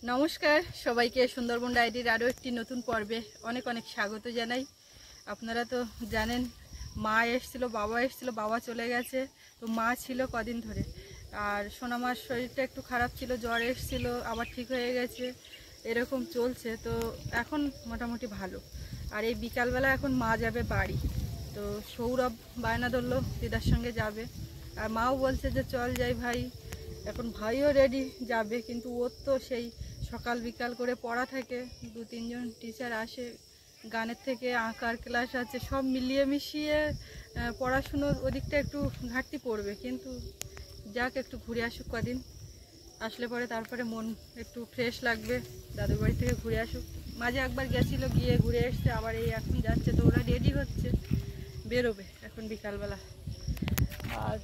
নমস্কার সবাইকে সুন্দরবন ডায়েরির আরও একটি নতুন পর্বে অনেক অনেক স্বাগত জানাই। আপনারা তো জানেন মা এসেছিল, বাবা চলে গেছে। তো মা ছিল কদিন ধরে, আর সোনামার শরীরটা একটু খারাপ ছিল, জ্বর এসেছিল, আবার ঠিক হয়ে গেছে, এরকম চলছে। তো এখন মোটামুটি ভালো। আর এই বিকালবেলা এখন মা যাবে বাড়ি। তো সৌরভ বায়না ধরলো দিদার সঙ্গে যাবে, আর মাও বলছে যে চল যাই ভাই। এখন ভাইও রেডি যাবে, কিন্তু ওর তো সেই সকাল বিকাল করে পড়া থাকে, 2-3 জন টিচার আসে, গানের থেকে আঁকার ক্লাস আছে, সব মিলিয়ে মিশিয়ে পড়াশুনোর ওদিকটা একটু ঘাটতি পড়বে। কিন্তু যাক, একটু ঘুরে আসুক কদিন, আসলে পরে তারপরে মন একটু ফ্রেশ লাগবে। দাদুর বাড়ি থেকে ঘুরে আসুক, মাঝে একবার গেছিলো, গিয়ে ঘুরে এসছে, আবার এই এখন যাচ্ছে। তো ওরা রেডি হচ্ছে, বেরোবে এখন বিকালবেলা। আর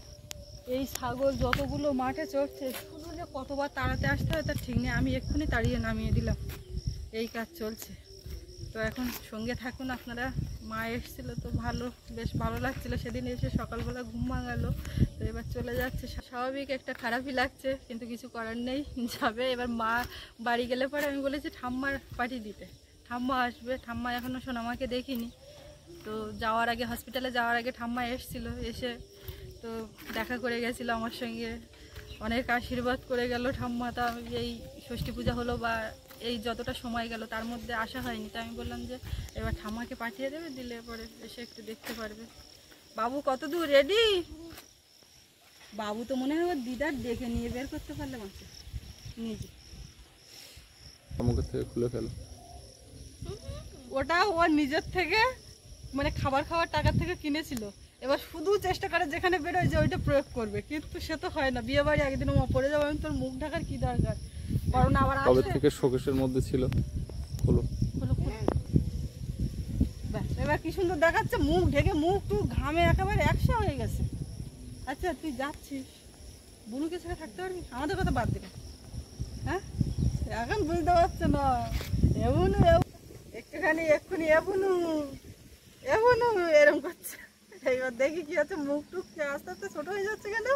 এই ছাগল যতগুলো মাঠে চড়ছে, শুধু যে কতবার তাড়াতে আসতে হয় তার ঠিক নেই। আমি এক্ষুনি তাড়িয়ে নামিয়ে দিলাম, এই কাজ চলছে। তো এখন সঙ্গে থাকুন আপনারা। মা এসেছিলো তো বেশ ভালো লাগছিলো সেদিন এসে, সকালবেলা ঘুম ভাঙালো। তো এবার চলে যাচ্ছে, স্বাভাবিক একটা খারাপই লাগছে, কিন্তু কিছু করার নেই, যাবে। এবার মা বাড়ি গেলে পরে আমি বলেছি ঠাম্মার পাঠিয়ে দিতে, ঠাম্মা আসবে। ঠাম্মা এখনও সোনামাকে দেখিনি। তো যাওয়ার আগে, হসপিটালে যাওয়ার আগে ঠাম্মা এসেছিলো, এসে তো দেখা করে গেছিলো আমার সঙ্গে, অনেক আশীর্বাদ করে গেল ঠাম্মা। তা এই ষষ্ঠী পূজা হলো বা এই যতটা সময় গেল তার মধ্যে আসা হয়নি। তো আমি বললাম যে এবার ঠাম্মাকে পাঠিয়ে দেবে, দিলে পরে এসে একটু দেখতে পারবে। বাবু কত দূর রেডি? বাবু তো মনে হয় ওর দিদার ডেকে নিয়ে বের করতে পারলে মাকে নিজে থেকে খুলে ফেলো। ওটা ওর নিজের থেকে, মানে খাবার খাওয়ার টাকা থেকে কিনেছিল। এবার শুধু চেষ্টা করে যেখানে বেরোয় যে ওইটা প্রয়োগ করবে, কিন্তু সে তো হয় না। বিয়ে বাড়ি একদিন ও পড়ে যাবো, আমি তোর মুখ ঢাকার কি দরকার, করোনা আবার কবে আসছে। থেকে শোকেশের মধ্যে ছিল, খোলো। এবার কি সুন্দর দেখাচ্ছে, মুখ ঢেকে, মুখ টু ঘামে একেবারে একশো হয়ে গেছে। আচ্ছা তুই যাচ্ছিস, বুনুকে ছেড়ে থাকতে পারবি? আমাদের কথা বাদ দিবে, হ্যাঁ? এখন বুঝতে পারছে না। এমনু একটুখানি এক্ষুনি এবনু এরম করছে। এইবার দেখি কি হচ্ছে, মুখ টুক আস্তে আস্তে ছোট হয়ে যাচ্ছে। কেন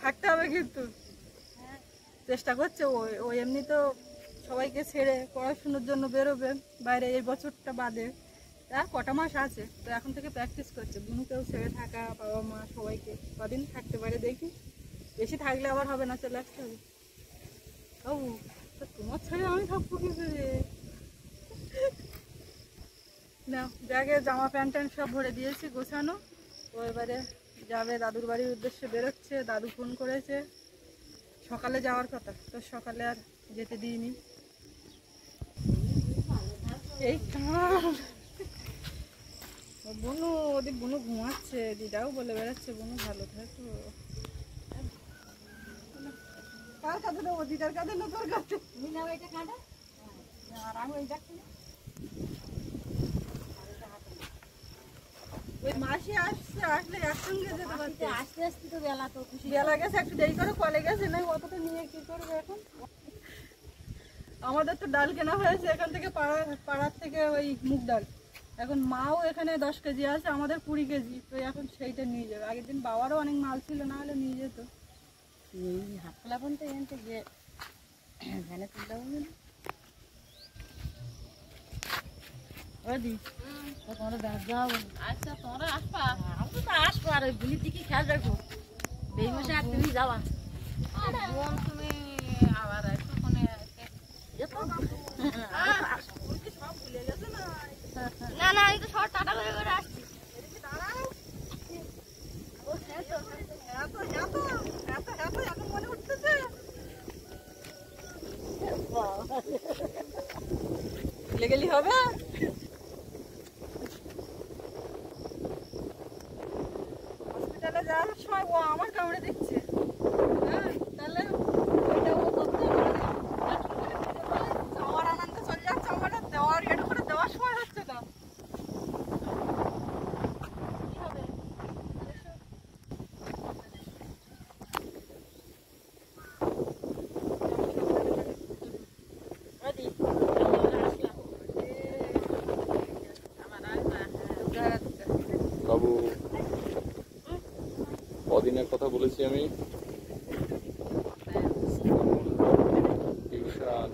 থাকতে হবে, কিন্তু চেষ্টা করছে। ও এমনি তো সবাইকে ছেড়ে পড়াশুনোর জন্য বেরোবে বাইরে, এই বছরটা বাদে আর কটা মাস আছে। তো এখন থেকে প্র্যাকটিস করছে বুনুকেও ছেড়ে থাকা, বাবা মা সবাইকে কদিন থাকতে পারে দেখি। বেশি থাকলে আবার হবে না, চলে আসতে হবে। বাবু তোমার ছেড়ে আমি থাকবো কি করে? না, ব্যাগে জামা প্যান্ট ট্যান্ট সব ভরে দিয়েছি গোছানো। তো এবারে যাবে, দাদুর বাড়ির উদ্দেশ্যে বেরোচ্ছে। দাদু ফোন করেছে, সকালে যাওয়ার কথা, তো সকালে আর যেতে দিইনি। এই বুনু, ওদের বুনু ঘুমাচ্ছে, দিদাও বলে বেড়াচ্ছে বুনু ভালো থাকো। কার কাঁধে দেবো, দিদার কাঁধে না তোর কাঁধে? আর আমি ওই যাচ্ছি না, ওই মাসি আসছে, আসলে একসঙ্গে যেতে পারছে। আস্তে আস্তে তো বেলা তো বেলা গেছে, একটু দেরি করে কলে গেছে, না অতটা নিয়ে কি করবে এখন। আমাদের তো ডাল কেনা হয়েছে এখান থেকে, পাড়ার থেকে ওই মুগ ডাল। এখন মাও এখানে 10 কেজি আছে, আমাদের 20 কেজি। তো এখন সেইটা নিয়ে যাবে। আগের দিন বাবারও অনেক মাল ছিল, না হলে নিয়ে যেত। এই হাতলা পর্যন্ত এনতে গিয়ে ভ্যানে তুলতে হবে না। ওদি তোমরা যাও, আচ্ছা তোমরা আসবা, আমি তো আসবো। আর ওই গুলির দিকে খেয়াল রাখো, বেইমশা আর তুমি যাওয়া। তুমি আবার একটুখানি না না, এই তো সব টাটা করে করে আসছি। মনে উঠতেছে গেলি হবে। হসপিটালে যাওয়ার সময় ও আমার কামড়ে দিচ্ছে, হ্যাঁ তাহলে আমার আনন্দ চলে যাচ্ছে, আমার দেওয়ার এটা করে দেওয়ার সময় হচ্ছে না। বাবু, কদিনের কথা বলেছি আমি, টিউশন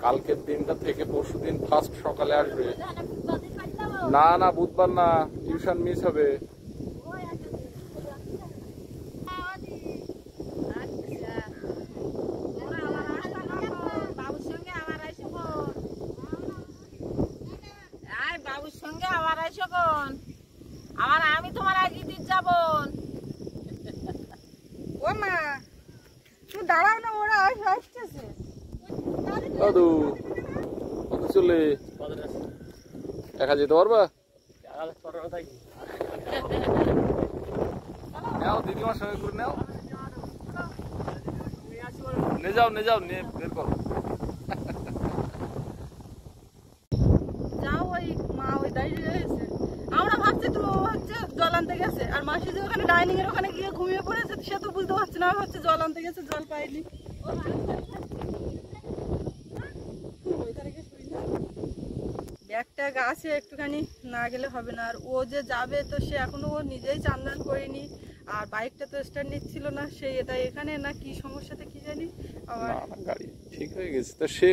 কালকের দিনটা থেকে পরশুদিন ফার্স্ট সকালে আসবে। না না, বুধবার না, টিউশন মিস হবে। বাবুর সঙ্গে আবার আইসো কোন আবার আমি তোমার আগে দিতে যাব। ও মা, তুই দাঁড়াও না, ওরা আসতেছে। দাদু কত চলে একা যেতে পারবা? নাও দিদিমার সঙ্গে করে নাও, নিয়ে যাও নিয়ে বের করো। যাও, ওই মা ওই দাঁড়িয়ে রয়েছে। আমরা ভাবছি তো হচ্ছে জল আনতে গেছে, আর মাসি যে ওখানে ডাইনিং এর ওখানে গিয়ে ঘুমিয়ে পড়েছে, সে তো বুঝতে পারছে না হচ্ছে জল আনতে গেছে, জল পাইনি। ব্যাগটা আছে একটুখানি, না গেলে হবে না। আর ও যে যাবে তো সে এখনো ও নিজেই চান্দান করেনি, আর বাইকটা তো স্টার্ট নিচ্ছিল না, সেই এটা এখানে না কি সমস্যাতে কি জানি। আবার না না, গাড়ি ঠিক হয়ে গেছে তো। সে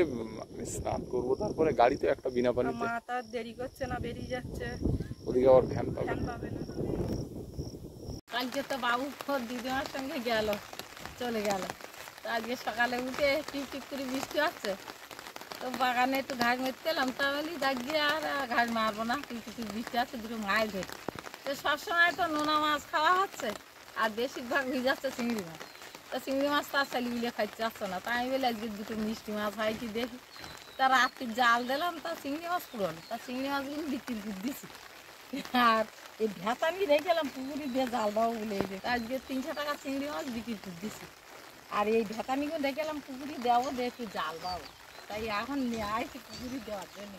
আমি স্নান করবো, তারপরে গাড়ি তো একটা বিনা পানিতে। মা তার দেরি করছে না, বেরিয়ে যাচ্ছে, ওদিকে আবার ভ্যান পাবে। ফ্যান পাবে না। কালকে তো বাবু দিদিমার সঙ্গে গেল, চলে গেল। তো আজকে সকালে উঠে টিপ টিপ করে বৃষ্টি হচ্ছে, তো বাগানে একটু ঘাস মারতে এলাম। তাহলে গিয়ে আর ঘাস মারবো না, টিপ টিপ বৃষ্টি হচ্ছে, দুটো মাছ ধরে। তো সবসময় তো নোনা মাছ খাওয়া হচ্ছে, আর বেশিরভাগ হয়ে যাচ্ছে চিংড়ি মাছ। তো চিংড়ি মাছ তার ছেলে মিলে খাইতে আসছে না, তাই আমি বলে আজকে দুটো মিষ্টি মাছ হয় কি দেখি। তা রাত্রি জাল দিলাম, তা চিংড়ি মাছ পুরোনো, তা চিংড়ি মাছগুলো বিক্রি করে দিছি। আর এই ভেতানি রেখেলাম পুকুরি দিয়ে জাল বাবু বলে, এই যে আজকে 300 টাকা চিংড়ি মাছ বিক্রি করে দিছি। আর এই ভেতানিগুলো দেখলাম পুকুরি দেবো, দিয়ে একটু জাল বাবু, তাই এখন নিয়ে আসছি পুকুরি দেওয়ার জন্য,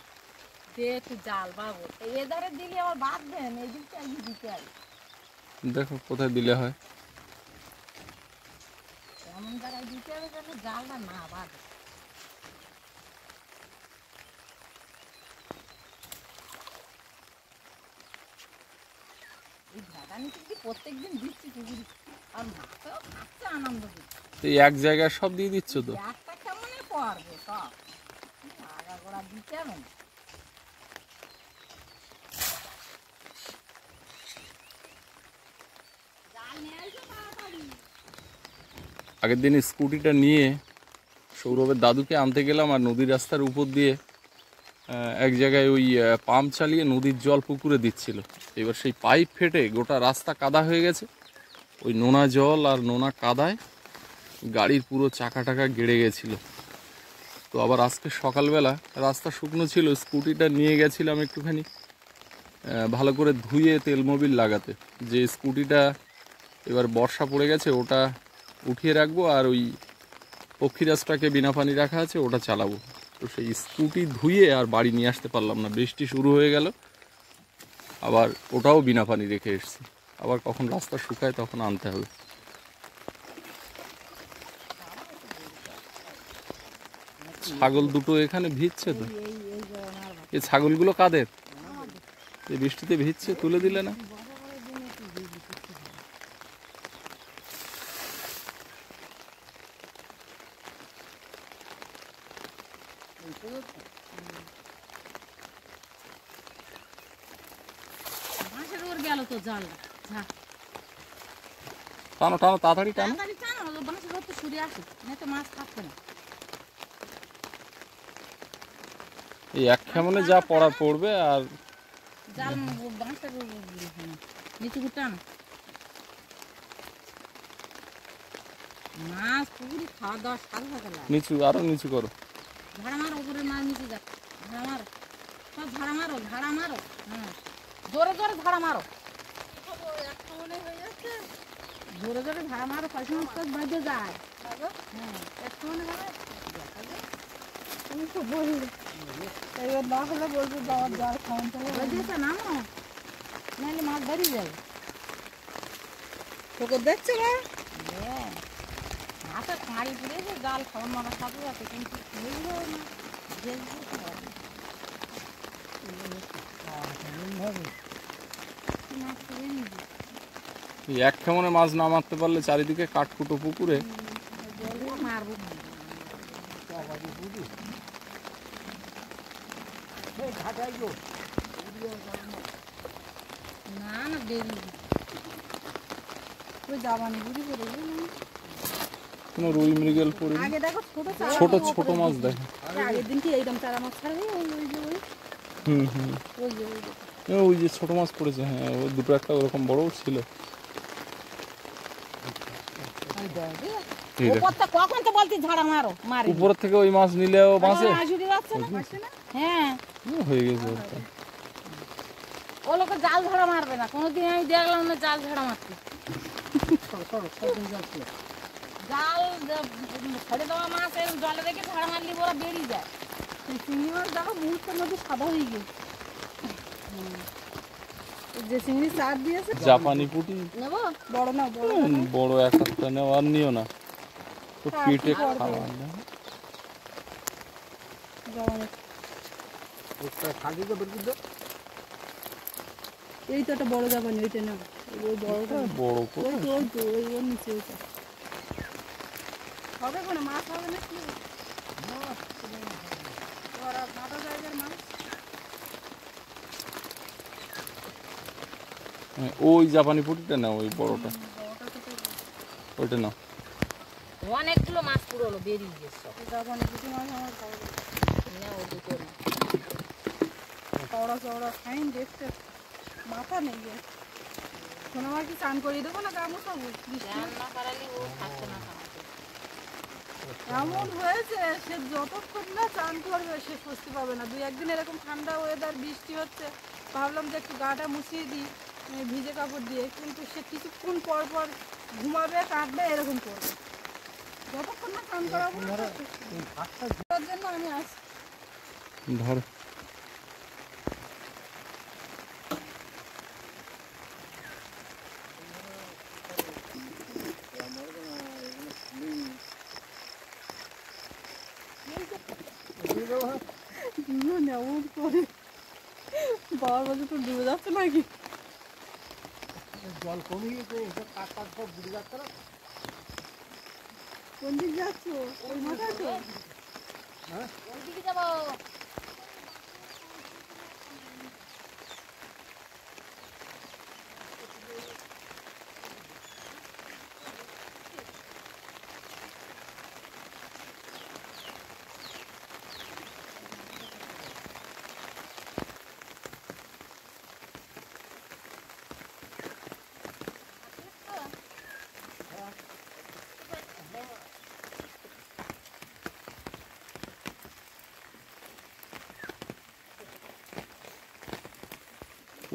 দিয়ে একটু জাল বাবু। এধারে দিলে আবার বাদ দেন, এই দিকটা আজকে দিতে হবে। দেখো কোথায় দিলে হয়। এমন জায়গায় দিতে হবে যেন জালটা না বাঁধে। এই ভেতানি কিন্তু প্রত্যেকদিন দিচ্ছি পুকুরি, আর মাছও খাচ্ছে আনন্দ দিচ্ছে। এই এক জায়গায় সব দিয়ে দিচ্ছ তো। একটা কেমনে করবে সব, আগা গোড়া দিতে হবে না। আগের দিন স্কুটিটা নিয়ে সৌরভের দাদুকে আনতে গেলাম, আর নদীর রাস্তার উপর দিয়ে এক জায়গায় ওই পাম্প চালিয়ে নদীর জল পুকুরে দিচ্ছিল। এবার সেই পাইপ ফেটে গোটা রাস্তা কাদা হয়ে গেছে। ওই নোনা জল আর নোনা কাদায় গাড়ির পুরো চাকা টাকা গেড়ে গেছিলো। তো আবার আজকে সকালবেলা রাস্তা শুকনো ছিল, স্কুটিটা নিয়ে গেছিলাম একটুখানি ভালো করে ধুয়ে তেল মোবিল লাগাতে। যে স্কুটিটা এবার বর্ষা পড়ে গেছে ওটা উঠিয়ে রাখবো, আর ওই পক্ষীরাজটাকে বিনা পানি রাখা আছে ওটা চালাবো। তো সেই স্কুটি ধুয়ে আর বাড়ি নিয়ে আসতে পারলাম না, বৃষ্টি শুরু হয়ে গেল। আবার ওটাও বিনা পানি রেখে এসেছি, আবার কখন রাস্তা শুকায় তখন আনতে হবে। ছাগল দুটো এখানে ভিজছে তো। এই ছাগলগুলো কাদের? এই বৃষ্টিতে ভিজছে, তুলে দিলে না? মাছের ওর গেল তো জাল, টানো টানো, তাড়াতাড়ি টানো। তাড়াতাড়ি টানো, মাছের ওর তো সরে আসে, না তো মাছ থাকবে না। এই এক খেমনে যা পড়ার পড়বে। আর জাল বাঁশের নিচু টানো, মাছ পুকুরি খাওয়া দাওয়া সার থাকে না। নিচু, আরো নিচু করো। ঝাড়া মারো, উপরের মাছ নিচে যা, ঝাড়া মারো, সব ঝাড়া মারো, ঝাড়া মারো, হ্যাঁ জোরে জোরে ঝাড়া মারো, জোরে জোরে ঝাড়া মারো, পয়সা মাছ বেঁধে যায়। হ্যাঁ একটু মনে হবে তুমি তো বলি এবার না হলে বলবো বাবার জল খাওয়ান চলে বেঁধেছে নামো, নাহলে মাছ বেরিয়ে যাবে। তোকে দেখছো না? হ্যাঁ মাথা কাঁড়ি পড়েছে, জাল খাওয়ান মারার সাথে সাথে, কিন্তু বুঝলো না দেখবো তো হবে না। মাছ তুলে নিবি, এই এক খেমনে মাছ না মারতে পারলে চারিদিকে কাঠকুটো পুকুরে। মারবো না না বেরিয়ে ওই জাবানি বুড়ি করে কোনো রুই মৃগেল পড়ে আগে দেখো ছোট ছোট মাছ দেখে। আগের দিন কি এইরকম চারা মাছ ছাড়বে ওই যে হুম হুম ওই যে ওই যে ছোট মাছ পড়েছে, হ্যাঁ ওই দুটো একটা ওরকম বড়ও ছিল। এই দেখো, কখন তো বলতি ঝাড়া মারো মারি উপর থেকে ওই মাছ নিলেও বাঁচে। আসুরি যাচ্ছে না হ্যাঁ হয়ে গেছে ওটা। ও লোকে জাল ঝাড়া মারবে না, কোনোদিন আমি দেখলাম না জাল ঝাড়া মারতে। জাল ছেড়ে দেওয়া মাছ এরকম জলে রেখে ঝাড়া মারলি ওরা বেরিয়ে যায়। চিংড়ি মাছ দেখো মুহূর্তের মধ্যে সাদা হয়ে গেছে। যে চিংড়ি চার দিয়েছে জাপানি পুঁটি নেবো বড় না বড় বড় এক একটা নেও, আর নিও না, তো পেটে খাওয়া না। জাবানি এই তো একটা বড় জাবানি, ওইটা না ওই বড়টা বড় করে ওই তো ওই তো ওই ওর নিচে ওইটা হবে কোনো মাছ হবে না কি ওরা সাদা জায়গার মাছ ওই জাপানি পুঁটিটা না, ওই বড়টা ওইটা না। অনেকগুলো মাছ পুরোলো বেরিয়ে গেছে সব। জাপানি পুঁটি মাছ আমার ভালো লাগে। ও দুটো না চওড়া চওড়া ফাইন দেখতে, মাথা নেই যে সোনামার কি চান করিয়ে দেবো না গা মোছাবো? বৃষ্টি রান্না করালে ও থাকতো না খাওয়াতে। এমন হয়েছে সে যতক্ষণ না চান করবে সে স্বস্তি পাবে না। দুই একদিন এরকম ঠান্ডা ওয়েদার বৃষ্টি হচ্ছে, ভাবলাম যে একটু গাটা মুছিয়ে দিই ভিজে কাপড় দিয়ে, কিন্তু সে কিছুক্ষণ পর পর ঘুমাবে কাঁদবে এরকম করবে। যতক্ষণ না চান করাবো না তার জন্য আমি আসি। ধর এমন করে বাবার বলছে তো ডুবে যাচ্ছে নাকি? জল কমিয়ে কাঠ কাঠ সব বুড়ে যাচ্ছে না। কোন দিক যাচ্ছ? ওই মাথায় তো ওই দিকে যাবো।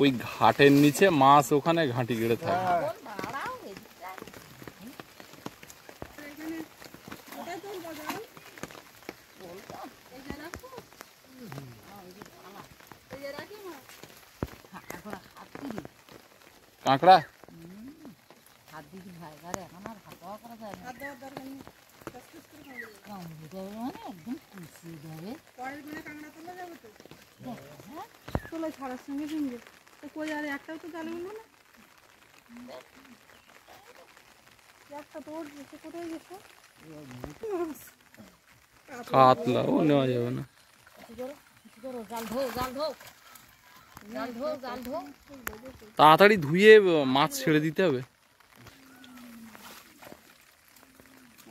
ওই ঘাটের নিচে মাছ, ওখানে ঘাঁটি গেড়ে থাকে। ভাড়াও এদিকটা এখানে ওটাই তো বাজার এই যে রাখো এই যে রাখি মা এখন হাত দিবি কাঁকড়া হাত দিবি ভাই ঘরে এখন আর হাত দেওয়া করা যায় না। হাত দেওয়ার দরকার নেই, কষ্ট করে খাওয়া যাবে। কামড়ে দেবে মানে একদম কুচিয়ে দেবে। পরের দিনে কাঁকড়া তোলা যাবে তো? দেখ, হ্যাঁ তোলা ছাড়ার সঙ্গে সঙ্গে তো কই আর একটাও তো জালে উঠলো না। একটা তো ওর গেছে, কোথায় গেছে? কাতলা ও নেওয়া যাবে না। কিছু করো জাল ধো জাল ধো জাল ধো জাল ধো। তাড়াতাড়ি ধুয়ে মাছ ছেড়ে দিতে হবে।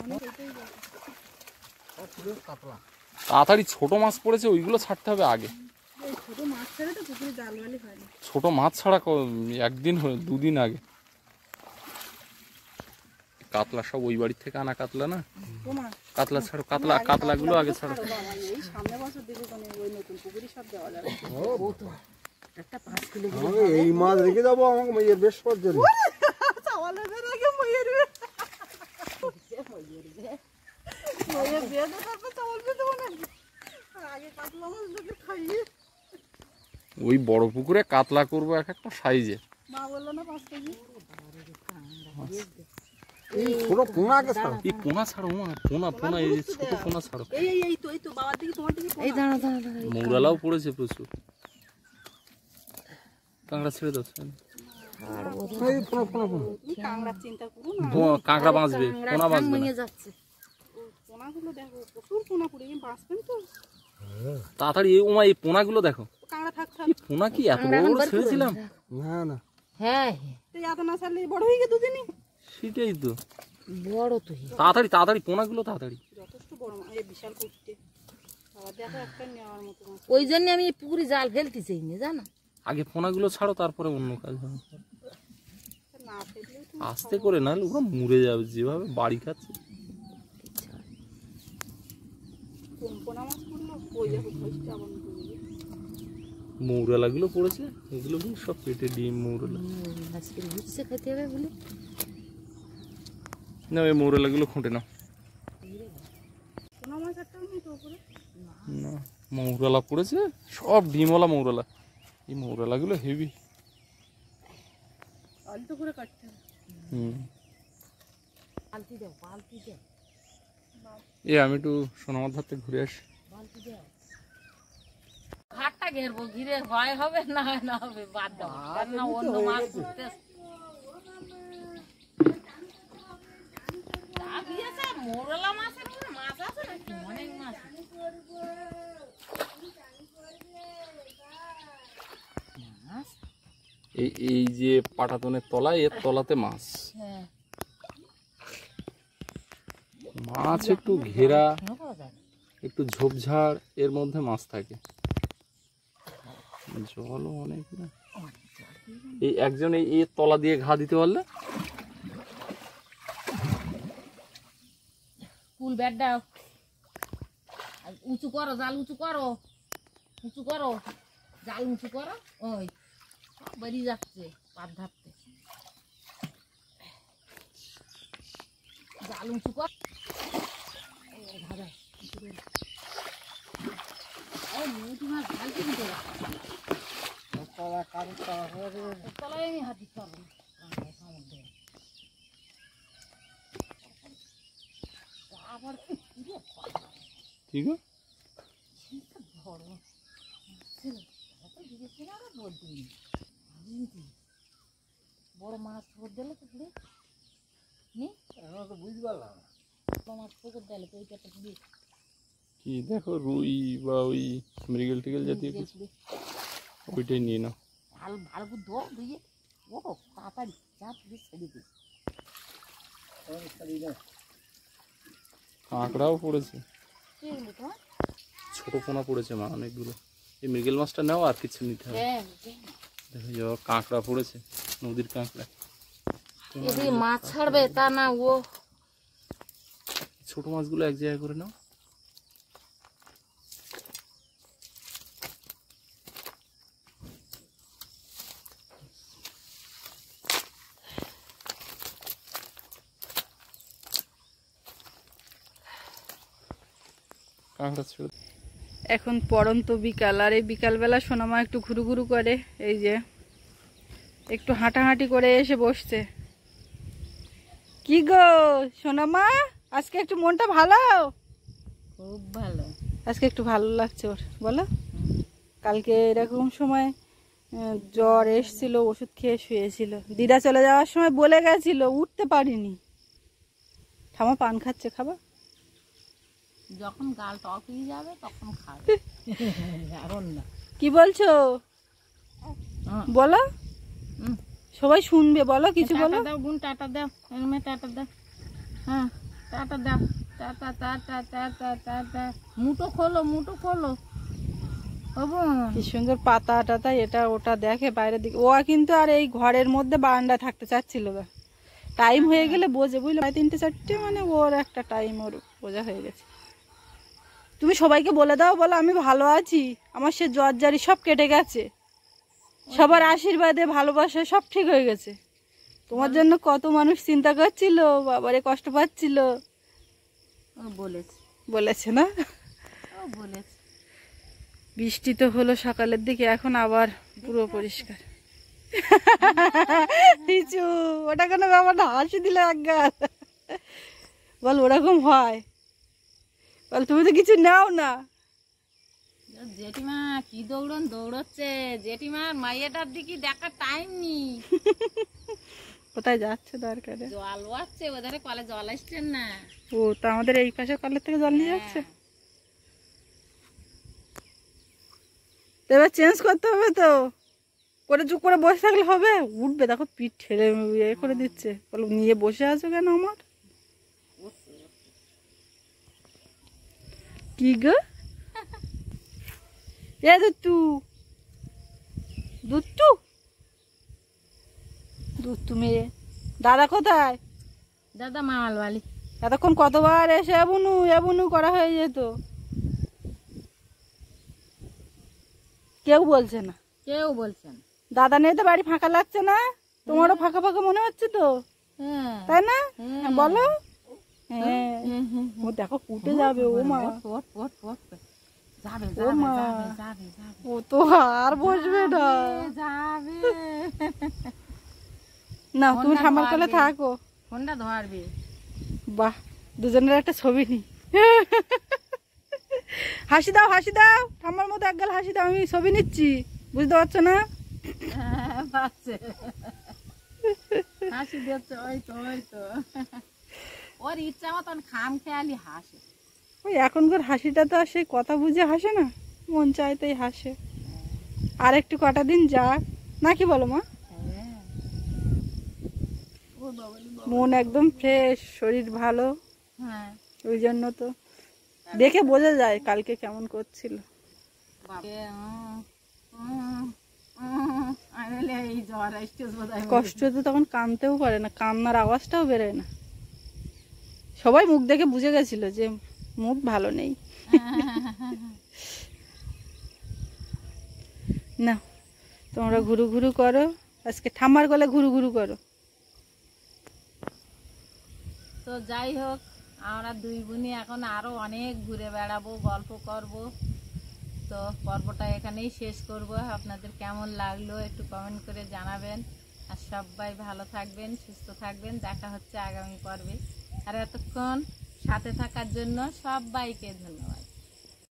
অনেক এটাই গেছে। তাড়াতাড়ি ছোট মাছ পড়েছে, ওইগুলো ছাড়তে হবে আগে। এই ছোট মাছ ছেড়ে তো পুকুরে জাল বালি হয়নি। ছোট মাছ ছাড়া একদিন দুদিন আগে। কাতলা সব ওই বাড়ির থেকে আনা কাতলা না, তোমার কাতলা ছাড়ো, কাতলাগুলো আগে ছাড়ো। বাবা এই সামনে বছর দেবো কোনে ওই নতুন পুকুরি সব দেওয়া যাবে। একটা 5 কিলো আমি এই মাছ রেখে যাবো আমাকে মেয়ের বেশ করার জন্য। চাওয়ালের আগে মইয়ের মইয়ের বিয়ে তো তারপর চাওয়াল পেয়ে দেবো না। আগে কাতলা মাছ দুটো খাইয়ে ওই বড় পুকুরে কাতলা করবো এক একটা সাইজে। মা বললো না 5 কেজি। এই ছোট পোনা আগে ছাড়ো। এই পোনা ছাড়ো মা, পোনা এই যে ছোট পোনা ছাড়ো। এই তো বাবার দিকে তোমার দিকে এই দাঁড়া দাঁড়া দাঁড়া মৌরালাও পড়েছে প্রচুর। কাঁকড়া ছেড়ে দাও, ছেড়ে দাও। এই পোনা পোনা পোনা। তুমি কাঁকড়ার চিন্তা করো না। কাঁকড়া বাঁচবে, পোনা বাঁচবে না। নিয়ে যাচ্ছে। পোনাগুলো দেখো প্রচুর পোনা পড়ে, বাঁচবেন তো? তাড়াতাড়ি এই পোনাগুলো দেখো, কাঁকড়া থাকতে এই পোনা কি এত বড় বড় ছেড়েছিলাম? না না হ্যাঁ এত না ছাড়লে বড় হয়ে গিয়ে দুদিনই সেটাই তো। বড় তো তাড়াতাড়ি তাড়াতাড়ি পোনাগুলো তাড়াতাড়ি। যথেষ্ট বড় মাছ, এই বিশাল কুটতে আবার দেখো একটা নেওয়ার মতো মাছ। ওই জন্য আমি পুকুরে জাল ফেলতে চাই না জানো। আগে পোনাগুলো ছাড়ো, তারপরে অন্য কাজ হবে। না ফেললেও তো আস্তে করে, না ওরা মরে যাবে যেভাবে বাড়ি খাচ্ছে। পোনা মাছ পড়লো, ওই দেখো ভয়েসটা আবার ডুবে মৌরালাগুলো পড়েছে, এগুলো সব পেটে ডিম মৌরালা। আজকে উচ্ছে খেতে হবে বলে না ওই মৌরালাগুলো খুঁটে নাও। পোনা মাছ একটাও নেই তো ওপরে। না মৌরালা পড়েছে, সব ডিমওয়ালা মৌরালা। এই মৌরালাগুলো হেভি। আলতো করে কাটতে হবে। বালতি দাও, বালতি দাও, আমি একটু সোনামার ধার থেকে ঘুরে আসি। বালতি দাও। ঘাটটা ঘেরবো, ঘিরে হয় হবে না হয় না হবে, বাদ দাও। না অন্য মাছ করতে মোরলা মাছের মাছ আছে নাকি? অনেক মাছ মাছ এই যে পাটাতনের তলায়, এর তলাতে মাছ। হ্যাঁ মাছ একটু ঘেরা, এখনো পাওয়া যায়। একটু ঝোপঝাড়, এর মধ্যে মাছ থাকে। জলও অনেক না। এই একজন এই তলা দিয়ে ঘা দিতে পারলে। ফুল ব্যাট দাও, আর উঁচু করো, জাল উঁচু করো, উঁচু করো, জাল উঁচু করো। ওই সব বেরিয়ে যাচ্ছে পাত ধারতে, জাল উঁচু কর। মোটি মাছ ঢালতে দিতে তলায় আমি হাতি করবো আবার ঠিক আছে, বড় বড় মাছ পুকুর দিলে তো পুরে বুঝতে পারলাম বড় মাছ পুকুর দিলে তো ওইটা পুরে কি দেখো রুই বা ওই মৃগেল টিগেল জাতীয় কিছু, ওইটাই নিয়ে নাও। ভালো ভালো করে ধো, ধুয়ে ও তাড়াতাড়ি যা পুরে ছেড়ে দিস। কাঁকড়াও পড়েছে, কি হলো তোমার? ছোট পোনা পড়েছে মা অনেকগুলো। এই মৃগেল মাছটা নাও, আর কিছু নিতে হবে। হ্যাঁ দেখো যাও কাঁকড়া পড়েছে, নদীর কাঁকড়া। এদিকে মাছ ছাড়বে তা না, ও ছোট মাছগুলো এক জায়গায় করে নাও। কাঁকড়া ছেড়ে এখন পড়ন্ত বিকাল, আর এই বিকালবেলা সোনামা একটু ঘুরু ঘুরু করে, এই যে একটু হাঁটাহাঁটি করে এসে বসছে। কি গো সোনামা, আজকে একটু মনটা ভালো? খুব ভালো। আজকে একটু ভালো লাগছে ওর, বলো? কালকে এরকম সময় জ্বর এসছিল, ওষুধ খেয়ে শুয়েছিল। দিদা চলে যাওয়ার সময় বলে গেছিল, উঠতে পারিনি। ঠামা পান খাচ্ছে, খাবা? যখন গাল টক হয়ে যাবে তখন খাবে, এখন না। কি বলছো বলো, হুম। সবাই শুনবে, বলো কিছু বলো। টাটা দাও বোন, টাটা দাও, এরমে টাটা দাও। হ্যাঁ টাটা দাও, tata tata tata tata. Motu খোলো, মুটো খোলো। ও বোন কি সুন্দর পাতা টাতা এটা ওটা দেখে বাইরের দিকে। ও কিন্তু আর এই ঘরের মধ্যে বারান্দায় থাকতে চাচ্ছিল না। টাইম হয়ে গেলে বোঝে, বুঝলে? 3টে 4টে মানে ওর একটা টাইম, ওর বোঝা হয়ে গেছে। তুমি সবাইকে বলে দাও, বলো আমি ভালো আছি, আমার সে জ্বর জারি সব কেটে গেছে, সবার আশীর্বাদে ভালোবাসা সব ঠিক হয়ে গেছে। তোমার জন্য কত মানুষ চিন্তা করছিল, বাবারে কষ্ট পাচ্ছিল। ও বলেছে, বলেছে না? ও বলেছে। বৃষ্টি তো হলো সকালের দিকে, এখন আবার পুরো পরিষ্কার। পিছু ওটা কোনো ব্যাপার না, হাসি দিলে একগাল। বল ওরকম হয়? বল তুমি তো কিছু নাও না। জেঠিমা কি দৌড়ন দৌড়চ্ছে, জেঠিমার মাইয়াটার দিকে দেখার টাইম নেই। কোথায় যাচ্ছে দরকারে? জল আসছে ওধারে, কলে জল আসছে না। ও তো আমাদের এই পাশে কলের থেকে জল নিয়ে যাচ্ছে। এবার চেঞ্জ করতে হবে তো, করে চুপ করে বসে থাকলে হবে? উঠবে, দেখো পিঠ ঠেলে ইয়ে করে দিচ্ছে। বলো নিয়ে বসে আছো কেন আমার? কি গো এ দুট্টু, দুট্টু, দুট্টু মেয়ে। দাদা কোথায়? দাদা মামাল বাড়ি। এতক্ষণ কতবার এসে এবুনু এবুনু করা হয়ে যেত, কেউ বলছে না। কেউ বলছেন? দাদা নেই তো বাড়ি ফাঁকা লাগছে না? তোমারও ফাঁকা ফাঁকা মনে হচ্ছে তো, হ্যাঁ তাই না? হ্যাঁ। হ্যাঁ, বলো। হ্যাঁ, ও দেখো ফুটে যাবে। ও মা, ওঠ, ওঠ, ওঠ। যাবে ও যাবে মা, যাবে যাবে যাবে ও তো আর বসবে না। যাবে। না তুমি ফোনটা ঠাম্মার কোলে ধরবে। থাকো। ফোনটা ধরবে। বাহ, দুজনের একটা ছবি নি। হাসি দাও, হাসি দাও, ঠাম্মার মতো এক গাল হাসি দাও। আমি ছবি নিচ্ছি, বুঝতে পারছো না? হ্যাঁ, পাচ্ছে। হাসি দিচ্ছে, ওই তো ওই তো। ওর ইচ্ছা মতন খাম খেয়ালি হাসে। ওই এখনকার হাসিটা তো আর সেই কথা বুঝে হাসে না, মন চাইতেই হাসে। আর একটু কটা দিন যাক, নাকি বলো মা? হ্যাঁ। ও বাবালি বাবা। মন একদম ফ্রেশ, শরীর ভালো, হ্যাঁ। ওই জন্য তো দেখে বোঝা যায় কালকে কেমন করছিল। বাবা, আমি বলি এই জ্বর আসছে বোধহয়। কষ্ট তো তখন কানতেও পারে না, কান্নার আওয়াজটাও বেরোয় না। সবাই মুখ দেখে বুঝে গেছিল যে মুখ ভালো নেই। না, তোমরা ঘুরু ঘুরু করো, আজকে ঠাম্মার গলে ঘুরু ঘুরু করো। তো যাই হোক, আমরা দুই বোনই এখন আরো অনেক ঘুরে বেড়াবো, গল্প করব। তো পর্বটা এখানেই শেষ করব। আপনাদের কেমন লাগলো একটু কমেন্ট করে জানাবেন। আর সবাই ভালো থাকবেন, সুস্থ থাকবেন। দেখা হচ্ছে আগামী পর্বে। আর এতক্ষণ সাথে থাকার জন্য সবাইকে ধন্যবাদ।